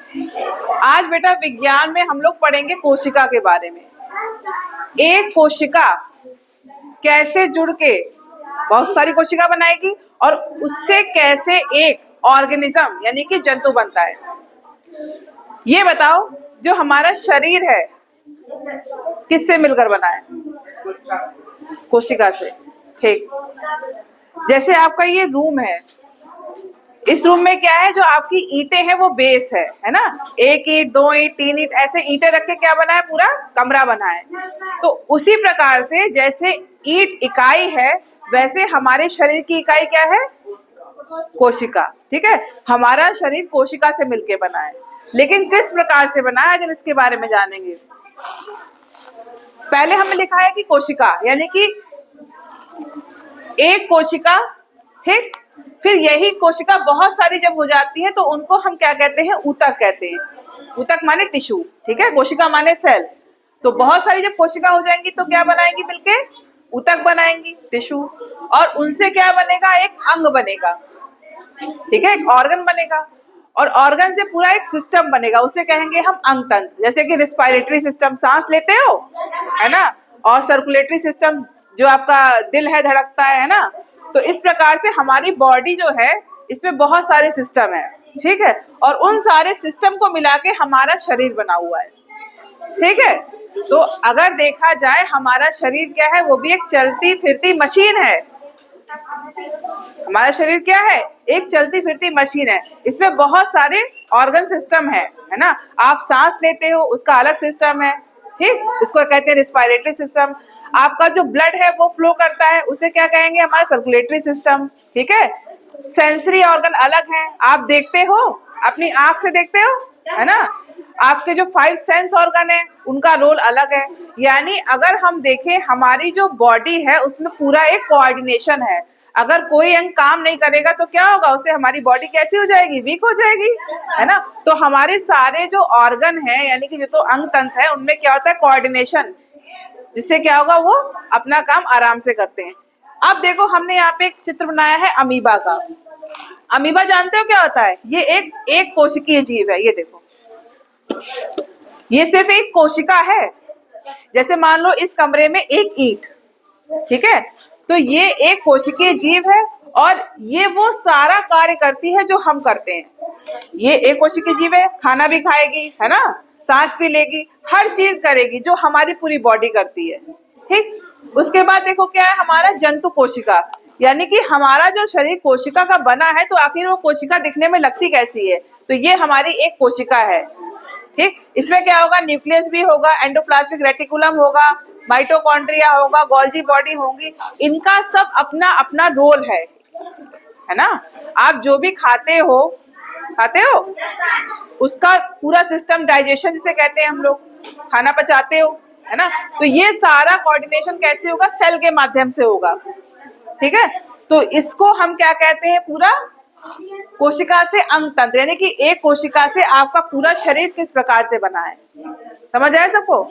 आज बेटा विज्ञान में हम लोग पढ़ेंगे कोशिका के बारे में। एक कोशिका कैसे जुड़ के बहुत सारी कोशिका बनाएगी और उससे कैसे एक ऑर्गेनिज्म यानी कि जंतु बनता है। ये बताओ, जो हमारा शरीर है किससे मिलकर बना है? कोशिका से। ठीक, जैसे आपका ये रूम है, इस रूम में क्या है, जो आपकी ईंटें हैं वो बेस है ना? एक ईंट, दो ईंट, तीन ईंट, ऐसे ईंटें रख के क्या बना है? पूरा कमरा बना है। तो उसी प्रकार से जैसे ईंट इकाई है, वैसे हमारे शरीर की इकाई क्या है? कोशिका। ठीक है, हमारा शरीर कोशिका से मिलके बना है, लेकिन किस प्रकार से बना है, जब इसके बारे में जानेंगे। पहले हमने लिखा है कि कोशिका यानी कि एक कोशिका, ठीक। फिर यही कोशिका बहुत सारी जब हो जाती है तो उनको हम क्या कहते हैं? ऊतक कहते हैं। ऊतक माने टिश्यू, ठीक है, कोशिका माने सेल। तो बहुत सारी जब कोशिका हो जाएंगी तो क्या बनाएंगी? मिलके ऊतक बनाएंगी, टिश्यू, और उनसे क्या बनेगा? एक अंग बनेगा, ठीक है, एक ऑर्गन बनेगा, और ऑर्गन से पूरा एक सिस्टम बनेगा, उसे कहेंगे हम अंग तंत्र। जैसे कि रिस्पायरेटरी सिस्टम, सांस लेते हो, है ना, और सर्कुलेटरी सिस्टम, जो आपका दिल है, धड़कता है ना। तो इस प्रकार से हमारी बॉडी जो है, इसमें बहुत सारे सिस्टम है, ठीक है, और उन सारे सिस्टम को मिला के हमारा शरीर बना हुआ है, ठीक है। तो अगर देखा जाए, हमारा शरीर क्या है? वो भी एक चलती फिरती मशीन है। हमारा शरीर क्या है? एक चलती फिरती मशीन है। इसमें बहुत सारे ऑर्गन सिस्टम है ना। आप सांस लेते हो, उसका अलग सिस्टम है, ठीक, इसको कहते हैं रिस्पायरेटरी सिस्टम। आपका जो ब्लड है वो फ्लो करता है, उसे क्या कहेंगे? हमारा सर्कुलेटरी सिस्टम, ठीक है। सेंसरी ऑर्गन अलग है, आप देखते हो, अपनी आंख से देखते हो, है ना। आपके जो 5 सेंस ऑर्गन है, उनका रोल अलग है। यानी अगर हम देखें, हमारी जो बॉडी है उसमें पूरा एक कोऑर्डिनेशन है। अगर कोई अंग काम नहीं करेगा तो क्या होगा? उससे हमारी बॉडी कैसी हो जाएगी? वीक हो जाएगी, है ना। तो हमारे सारे जो ऑर्गन है यानी कि जो तो अंग तंत्र है, उनमें क्या होता है? कोऑर्डिनेशन, जिससे क्या होगा? वो अपना काम आराम से करते हैं। अब देखो, हमने यहाँ पे एक चित्र बनाया है अमीबा का। अमीबा जानते हो क्या होता है? ये एक कोशिकीय जीव है। ये देखो, ये सिर्फ एक कोशिका है। जैसे मान लो इस कमरे में एक ईंट, ठीक है, तो ये एक कोशिकीय जीव है, और ये वो सारा कार्य करती है जो हम करते हैं। ये एक कोशिकीय जीव है, खाना भी खाएगी, है ना, सांस भी लेगी, हर चीज करेगी जो हमारी पूरी बॉडी करती है, ठीक। उसके बाद देखो क्या है? हमारा जंतु कोशिका, यानी कि हमारा जो शरीर कोशिका का बना है, तो आखिर वो कोशिका दिखने में लगती कैसी है? तो ये हमारी एक कोशिका है, ठीक। इसमें क्या होगा? न्यूक्लियस भी होगा, एंडोप्लाज्मिक रेटिकुलम होगा, माइटोकॉन्ड्रिया होगा, गोल्जी बॉडी होंगी। इनका सब अपना अपना रोल है ना। आप जो भी खाते हो, उसका पूरा सिस्टम, डाइजेशन जिसे कहते हैं हम लोग, खाना पचाते हो, है ना। तो ये सारा कोऑर्डिनेशन कैसे होगा? सेल के माध्यम से होगा, ठीक है। तो इसको हम क्या कहते हैं? पूरा कोशिका से अंग तंत्र, यानी कि एक कोशिका से आपका पूरा शरीर किस प्रकार से बना है। समझ आया सबको?